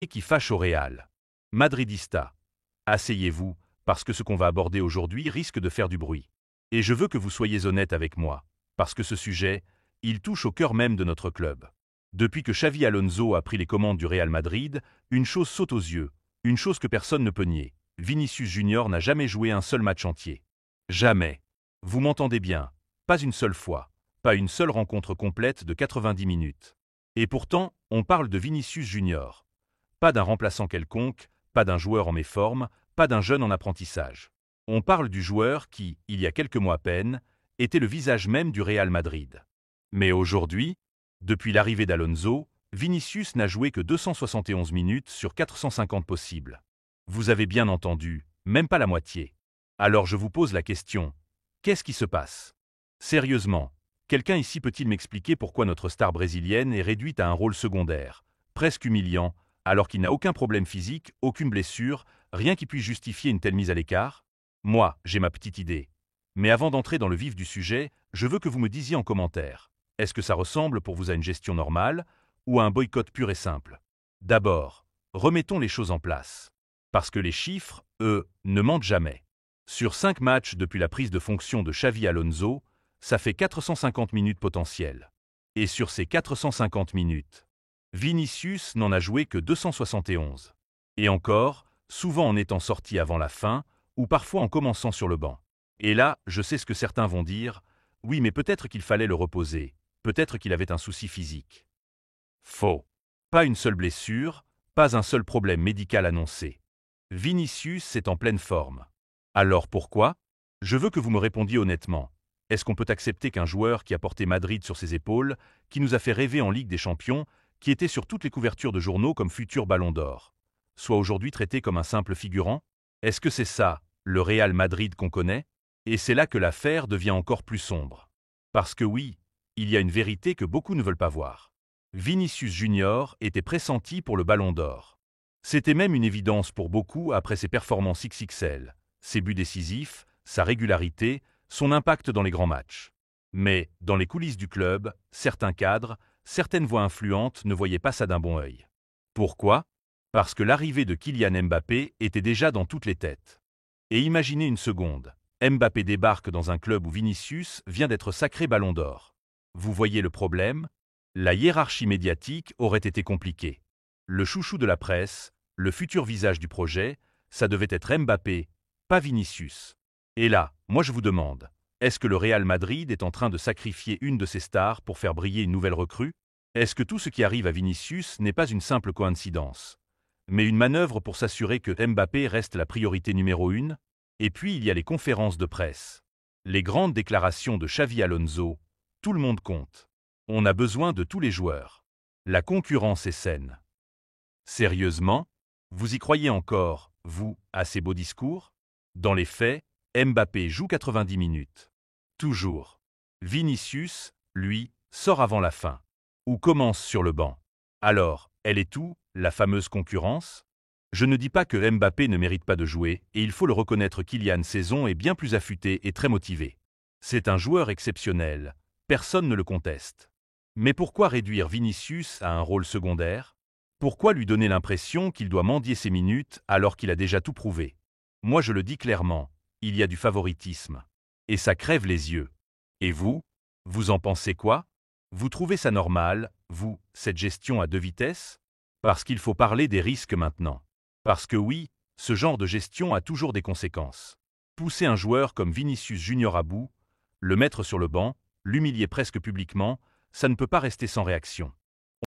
Et qui fâche au Real. Madridista. Asseyez-vous, parce que ce qu'on va aborder aujourd'hui risque de faire du bruit. Et je veux que vous soyez honnête avec moi, parce que ce sujet, il touche au cœur même de notre club. Depuis que Xavi Alonso a pris les commandes du Real Madrid, une chose saute aux yeux, une chose que personne ne peut nier. Vinicius Junior n'a jamais joué un seul match entier. Jamais. Vous m'entendez bien, pas une seule fois, pas une seule rencontre complète de 90 minutes. Et pourtant, on parle de Vinicius Junior. Pas d'un remplaçant quelconque, pas d'un joueur en méforme, pas d'un jeune en apprentissage. On parle du joueur qui, il y a quelques mois à peine, était le visage même du Real Madrid. Mais aujourd'hui, depuis l'arrivée d'Alonso, Vinicius n'a joué que 271 minutes sur 450 possibles. Vous avez bien entendu, même pas la moitié. Alors je vous pose la question, qu'est-ce qui se passe? Sérieusement, quelqu'un ici peut-il m'expliquer pourquoi notre star brésilienne est réduite à un rôle secondaire, presque humiliant, alors qu'il n'a aucun problème physique, aucune blessure, rien qui puisse justifier une telle mise à l'écart? Moi, j'ai ma petite idée. Mais avant d'entrer dans le vif du sujet, je veux que vous me disiez en commentaire. Est-ce que ça ressemble pour vous à une gestion normale ou à un boycott pur et simple? D'abord, remettons les choses en place. Parce que les chiffres, eux, ne mentent jamais. Sur 5 matchs depuis la prise de fonction de Xavi Alonso, ça fait 450 minutes potentielles. Et sur ces 450 minutes, Vinicius n'en a joué que 271. Et encore, souvent en étant sorti avant la fin, ou parfois en commençant sur le banc. Et là, je sais ce que certains vont dire, oui mais peut-être qu'il fallait le reposer, peut-être qu'il avait un souci physique. Faux. Pas une seule blessure, pas un seul problème médical annoncé. Vinicius est en pleine forme. Alors pourquoi? Je veux que vous me répondiez honnêtement. Est-ce qu'on peut accepter qu'un joueur qui a porté Madrid sur ses épaules, qui nous a fait rêver en Ligue des Champions, qui était sur toutes les couvertures de journaux comme futur Ballon d'Or, soit aujourd'hui traité comme un simple figurant? Est-ce que c'est ça, le Real Madrid qu'on connaît? Et c'est là que l'affaire devient encore plus sombre. Parce que oui, il y a une vérité que beaucoup ne veulent pas voir. Vinicius Junior était pressenti pour le Ballon d'Or. C'était même une évidence pour beaucoup après ses performances XXL, ses buts décisifs, sa régularité, son impact dans les grands matchs. Mais, dans les coulisses du club, certains cadres, certaines voix influentes ne voyaient pas ça d'un bon œil. Pourquoi? Parce que l'arrivée de Kylian Mbappé était déjà dans toutes les têtes. Et imaginez une seconde, Mbappé débarque dans un club où Vinicius vient d'être sacré Ballon d'Or. Vous voyez le problème? La hiérarchie médiatique aurait été compliquée. Le chouchou de la presse, le futur visage du projet, ça devait être Mbappé, pas Vinicius. Et là, moi je vous demande, est-ce que le Real Madrid est en train de sacrifier une de ses stars pour faire briller une nouvelle recrue? Est-ce que tout ce qui arrive à Vinicius n'est pas une simple coïncidence, mais une manœuvre pour s'assurer que Mbappé reste la priorité numéro 1? Et puis il y a les conférences de presse. Les grandes déclarations de Xavi Alonso, tout le monde compte. On a besoin de tous les joueurs. La concurrence est saine. Sérieusement? Vous y croyez encore, vous, à ces beaux discours? Dans les faits, Mbappé joue 90 minutes. Toujours. Vinicius, lui, sort avant la fin. Ou commence sur le banc. Alors, elle est où, la fameuse concurrence? Je ne dis pas que Mbappé ne mérite pas de jouer, et il faut le reconnaître Kylian Saison est bien plus affûté et très motivé. C'est un joueur exceptionnel, personne ne le conteste. Mais pourquoi réduire Vinicius à un rôle secondaire? Pourquoi lui donner l'impression qu'il doit mendier ses minutes alors qu'il a déjà tout prouvé? Moi je le dis clairement, il y a du favoritisme. Et ça crève les yeux. Et vous? Vous en pensez quoi? Vous trouvez ça normal, vous, cette gestion à deux vitesses? Parce qu'il faut parler des risques maintenant. Parce que oui, ce genre de gestion a toujours des conséquences. Pousser un joueur comme Vinicius Junior à bout, le mettre sur le banc, l'humilier presque publiquement, ça ne peut pas rester sans réaction.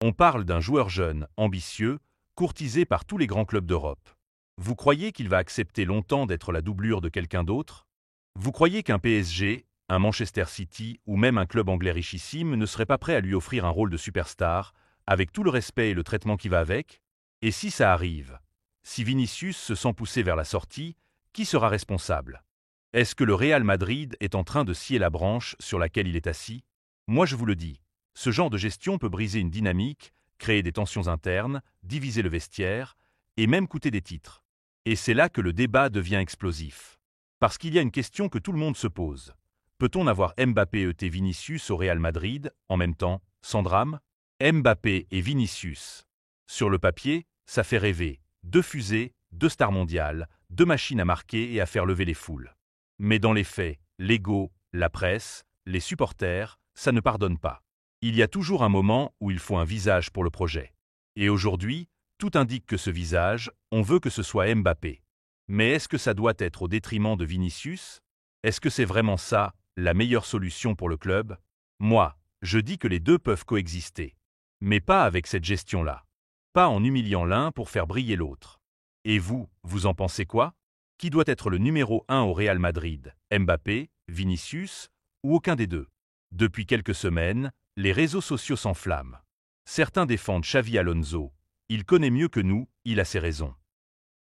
On parle d'un joueur jeune, ambitieux, courtisé par tous les grands clubs d'Europe. Vous croyez qu'il va accepter longtemps d'être la doublure de quelqu'un d'autre? Vous croyez qu'un PSG, un Manchester City ou même un club anglais richissime ne serait pas prêt à lui offrir un rôle de superstar, avec tout le respect et le traitement qui va avec? Et si ça arrive? Si Vinicius se sent poussé vers la sortie, qui sera responsable? Est-ce que le Real Madrid est en train de scier la branche sur laquelle il est assis? Moi je vous le dis, ce genre de gestion peut briser une dynamique, créer des tensions internes, diviser le vestiaire, et même coûter des titres. Et c'est là que le débat devient explosif. Parce qu'il y a une question que tout le monde se pose. Peut-on avoir Mbappé et Vinicius au Real Madrid, en même temps, sans drame? Mbappé et Vinicius. Sur le papier, ça fait rêver. 2 fusées, 2 stars mondiales, 2 machines à marquer et à faire lever les foules. Mais dans les faits, l'ego, la presse, les supporters, ça ne pardonne pas. Il y a toujours un moment où il faut un visage pour le projet. Et aujourd'hui, tout indique que ce visage, on veut que ce soit Mbappé. Mais est-ce que ça doit être au détriment de Vinicius? Est-ce que c'est vraiment ça, la meilleure solution pour le club? Moi, je dis que les deux peuvent coexister. Mais pas avec cette gestion-là. Pas en humiliant l'un pour faire briller l'autre. Et vous, vous en pensez quoi? Qui doit être le numéro 1 au Real Madrid? Mbappé, Vinicius ou aucun des deux? Depuis quelques semaines, les réseaux sociaux s'enflamment. Certains défendent Xavi Alonso. Il connaît mieux que nous, il a ses raisons.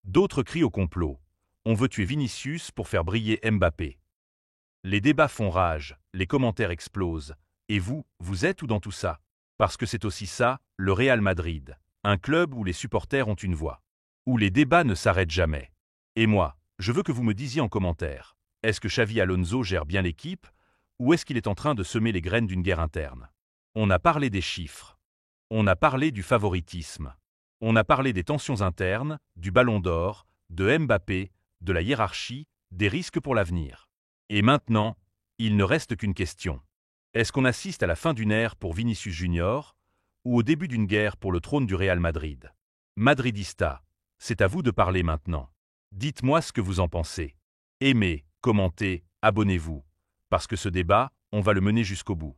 D'autres crient au complot. On veut tuer Vinicius pour faire briller Mbappé. Les débats font rage, les commentaires explosent. Et vous, vous êtes où dans tout ça? Parce que c'est aussi ça, le Real Madrid. Un club où les supporters ont une voix. Où les débats ne s'arrêtent jamais. Et moi, je veux que vous me disiez en commentaire. Est-ce que Xavi Alonso gère bien l'équipe? Ou est-ce qu'il est en train de semer les graines d'une guerre interne? On a parlé des chiffres. On a parlé du favoritisme. On a parlé des tensions internes, du ballon d'or, de Mbappé, de la hiérarchie, des risques pour l'avenir. Et maintenant, il ne reste qu'une question. Est-ce qu'on assiste à la fin d'une ère pour Vinicius Junior ou au début d'une guerre pour le trône du Real Madrid? Madridista, c'est à vous de parler maintenant. Dites-moi ce que vous en pensez. Aimez, commentez, abonnez-vous. Parce que ce débat, on va le mener jusqu'au bout.